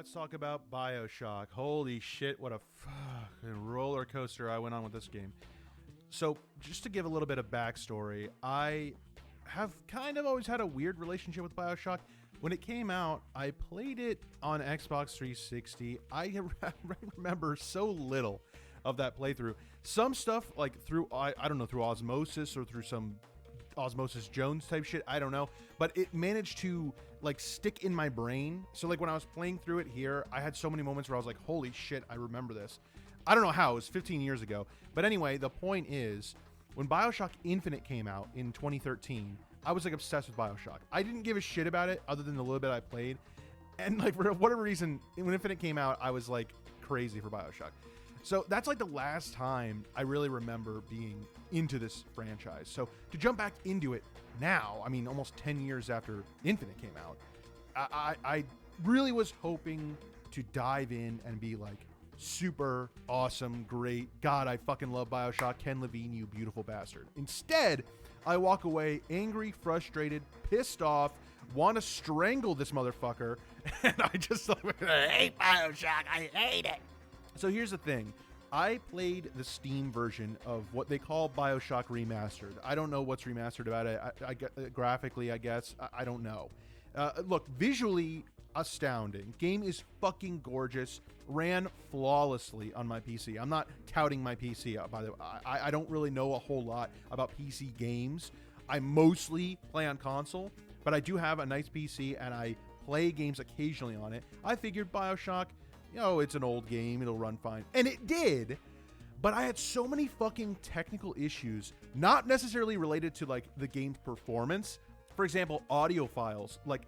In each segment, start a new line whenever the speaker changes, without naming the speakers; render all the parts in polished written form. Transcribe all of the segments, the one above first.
Let's talk about Bioshock. Holy shit, what a fucking roller coaster I went on with this game. So, just to give a little bit of backstory, I have kind of always had a weird relationship with Bioshock. When it came out, I played it on Xbox 360. I remember so little of that playthrough. Some stuff, like through, I don't know, through osmosis or through some Osmosis Jones type shit, I don't know, but it managed to like stick in my brain. So like when I was playing through it here, I had so many moments where I was like, holy shit, I remember this. I don't know how, it was 15 years ago. But anyway, the point is, when Bioshock Infinite came out in 2013, I was like obsessed with Bioshock. I didn't give a shit about it other than the little bit I played. And like for whatever reason, when Infinite came out, I was like crazy for Bioshock. So that's like the last time I really remember being into this franchise. So to jump back into it now, I mean, almost 10 years after Infinite came out, I really was hoping to dive in and be like super awesome, great. God, I fucking love Bioshock. Ken Levine, you beautiful bastard. Instead, I walk away angry, frustrated, pissed off, want to strangle this motherfucker, and I just like, I hate Bioshock. I hate it. So here's the thing. I played the Steam version of what they call Bioshock Remastered. I don't know what's remastered about it. I graphically, I guess. I don't know. Look, visually astounding. Game is fucking gorgeous. Ran flawlessly on my PC. I'm not touting my PC, by the way. I don't really know a whole lot about PC games. I mostly play on console, but I do have a nice PC and I play games occasionally on it. I figured Bioshock, it's an old game, it'll run fine. And it did, but I had so many fucking technical issues, not necessarily related to like the game's performance. For example, audio files, like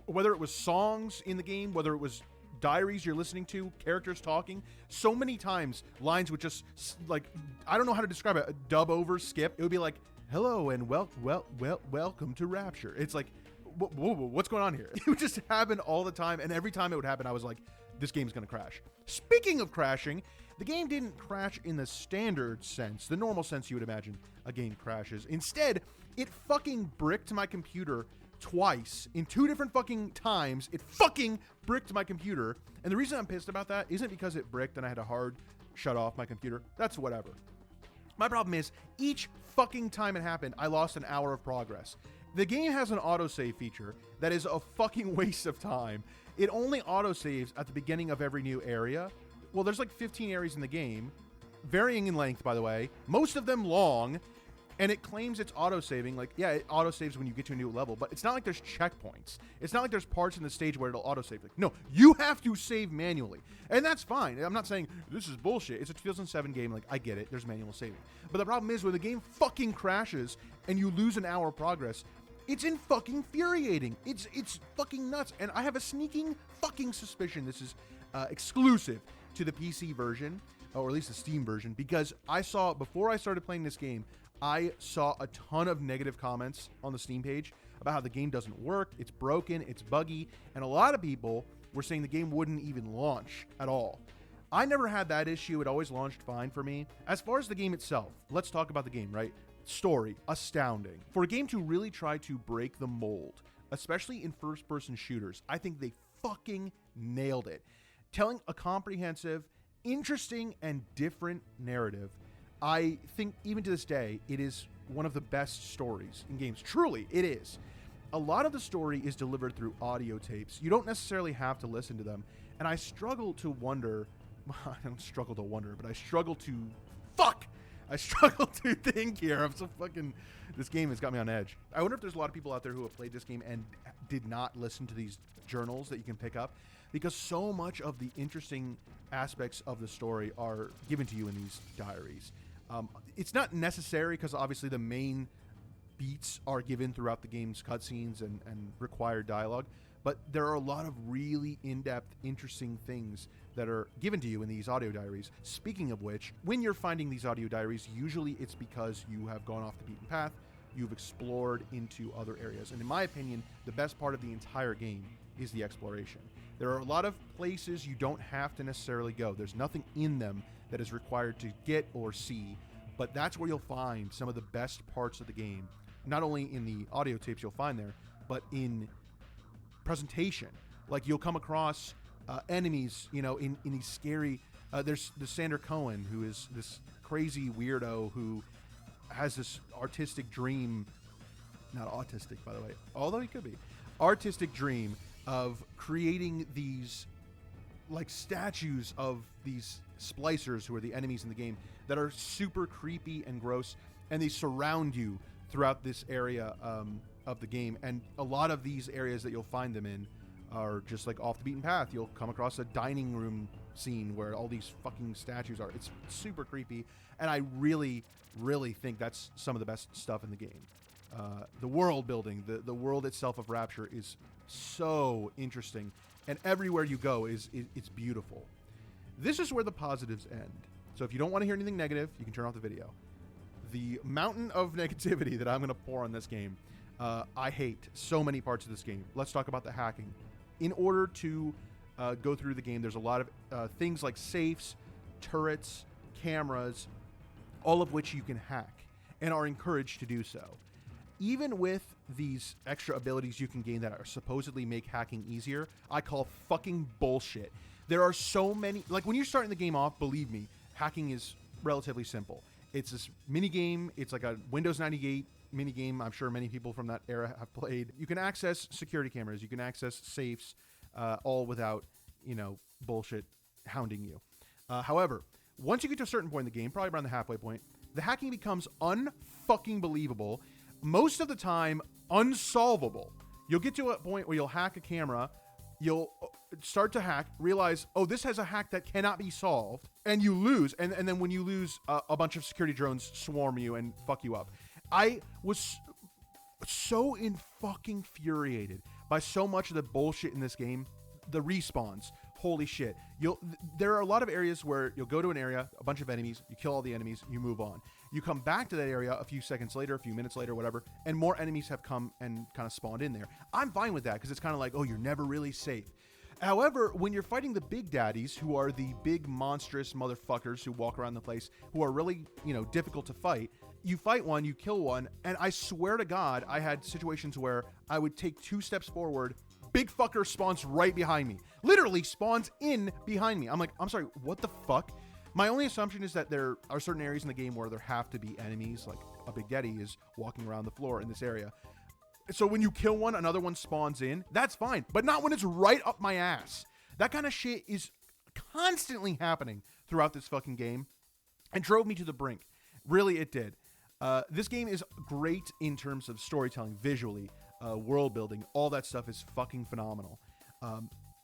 whether it was songs in the game, whether it was diaries you're listening to, characters talking, so many times lines would just like, I don't know how to describe it, dub over, skip. It would be like, hello and welcome to Rapture. It's like, what's going on here? It would just happen all the time, and every time it would happen, I was like, this game's gonna crash. Speaking of crashing, the game didn't crash in the standard sense, the normal sense you would imagine a game crashes. Instead, it fucking bricked my computer twice in 2 different fucking times. It fucking bricked my computer, and the reason I'm pissed about that isn't because it bricked and I had to hard shut off my computer. That's whatever. My problem is, each fucking time it happened, I lost an hour of progress. The game has an autosave feature that is a fucking waste of time. It only autosaves at the beginning of every new area. Well, there's like 15 areas in the game, varying in length, by the way, most of them long, and it claims it's autosaving. Like, yeah, it autosaves when you get to a new level, but it's not like there's checkpoints. It's not like there's parts in the stage where it'll autosave. Like, no, you have to save manually, and that's fine. I'm not saying this is bullshit. It's a 2007 game. Like, I get it. There's manual saving. But the problem is when the game fucking crashes and you lose an hour of progress, it's infuriating. It's fucking nuts. And I have a sneaking fucking suspicion this is exclusive to the PC version, or at least the Steam version, because before I started playing this game, I saw a ton of negative comments on the Steam page about how the game doesn't work, it's broken, it's buggy, and a lot of people were saying the game wouldn't even launch at all. I never had that issue. It always launched fine for me. As far as the game itself, let's talk about the game, right? Story, astounding. For a game to really try to break the mold, especially in first-person shooters, I think they fucking nailed it. Telling a comprehensive, interesting, and different narrative. I think even to this day, it is one of the best stories in games. Truly, it is. A lot of the story is delivered through audio tapes. You don't necessarily have to listen to them. And I struggle to wonder, I don't struggle to wonder, but I struggle to think here. I'm so fucking, this game has got me on edge. I wonder if there's a lot of people out there who have played this game and did not listen to these journals that you can pick up, because so much of the interesting aspects of the story are given to you in these diaries. It's not necessary because obviously the main beats are given throughout the game's cutscenes and required dialogue, but there are a lot of really in-depth, interesting things that are given to you in these audio diaries. Speaking of which, when you're finding these audio diaries, usually it's because you have gone off the beaten path, you've explored into other areas. And in my opinion, the best part of the entire game is the exploration. There are a lot of places you don't have to necessarily go. There's nothing in them that is required to get or see, but that's where you'll find some of the best parts of the game. Not only in the audio tapes you'll find there, but in presentation. Like, you'll come across enemies, in these scary. There's Sander Cohen, who is this crazy weirdo who has this artistic dream, not autistic, by the way, although he could be, artistic dream of creating these like statues of these splicers who are the enemies in the game that are super creepy and gross, and they surround you throughout this area of the game. And a lot of these areas that you'll find them in are just like off the beaten path. You'll come across a dining room scene where all these fucking statues are. It's super creepy, and I really, really think that's some of the best stuff in the game. The world building, the world itself of Rapture is so interesting, and everywhere you go it's beautiful. This is where the positives end. So if you don't want to hear anything negative, you can turn off the video. The mountain of negativity that I'm going to pour on this game, I hate so many parts of this game. Let's talk about the hacking. In order to go through the game, there's a lot of things like safes, turrets, cameras, all of which you can hack and are encouraged to do so. Even with these extra abilities you can gain that are supposedly make hacking easier, I call fucking bullshit. There are so many, like when you're starting the game off, believe me, hacking is relatively simple. It's this mini game. It's like a Windows 98 mini game. I'm sure many people from that era have played. You can access security cameras. You can access safes, all without, bullshit hounding you. However, once you get to a certain point in the game, probably around the halfway point, the hacking becomes unfucking believable. Most of the time, unsolvable. You'll get to a point where you'll hack a camera, you'll start to hack, realize, oh, this has a hack that cannot be solved, and you lose. And then when you lose, a bunch of security drones swarm you and fuck you up. I was so fucking infuriated by so much of the bullshit in this game. The respawns. Holy shit. There are a lot of areas where you'll go to an area, a bunch of enemies, you kill all the enemies, you move on. You come back to that area a few seconds later, a few minutes later, whatever, and more enemies have come and kind of spawned in there. I'm fine with that because it's kind of like, oh, you're never really safe. However, when you're fighting the big daddies, who are the big monstrous motherfuckers who walk around the place, who are really, difficult to fight, you fight one, you kill one, and I swear to God, I had situations where I would take 2 steps forward, big fucker spawns right behind me. Literally spawns in behind me. I'm like, I'm sorry, what the fuck? My only assumption is that there are certain areas in the game where there have to be enemies, like a big daddy is walking around the floor in this area. So when you kill one, another one spawns in. That's fine, but not when it's right up my ass. That kind of shit is constantly happening throughout this fucking game and drove me to the brink. Really, it did. This game is great in terms of storytelling, visually, world building. All that stuff is fucking phenomenal.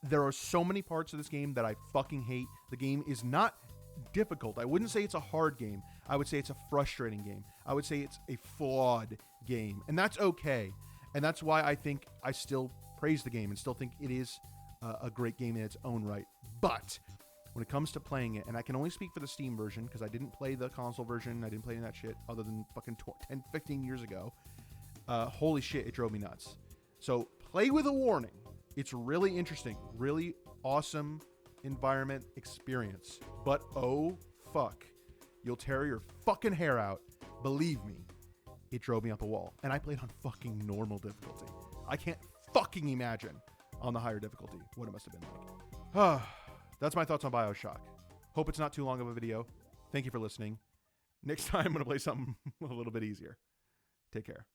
There are so many parts of this game that I fucking hate. The game is not difficult. I wouldn't say it's a hard game. I would say it's a frustrating game. I would say it's a flawed game, and that's okay. And that's why I think I still praise the game and still think it is a great game in its own right. But when it comes to playing it, and I can only speak for the Steam version because I didn't play the console version, I didn't play any of that shit other than fucking 10, 15 years ago. Holy shit, it drove me nuts. So play with a warning. It's really interesting, really awesome environment experience. But oh fuck, you'll tear your fucking hair out. Believe me, it drove me up a wall. And I played on fucking normal difficulty. I can't fucking imagine on the higher difficulty what it must have been like. That's my thoughts on Bioshock. Hope it's not too long of a video. Thank you for listening. Next time I'm going to play something a little bit easier. Take care.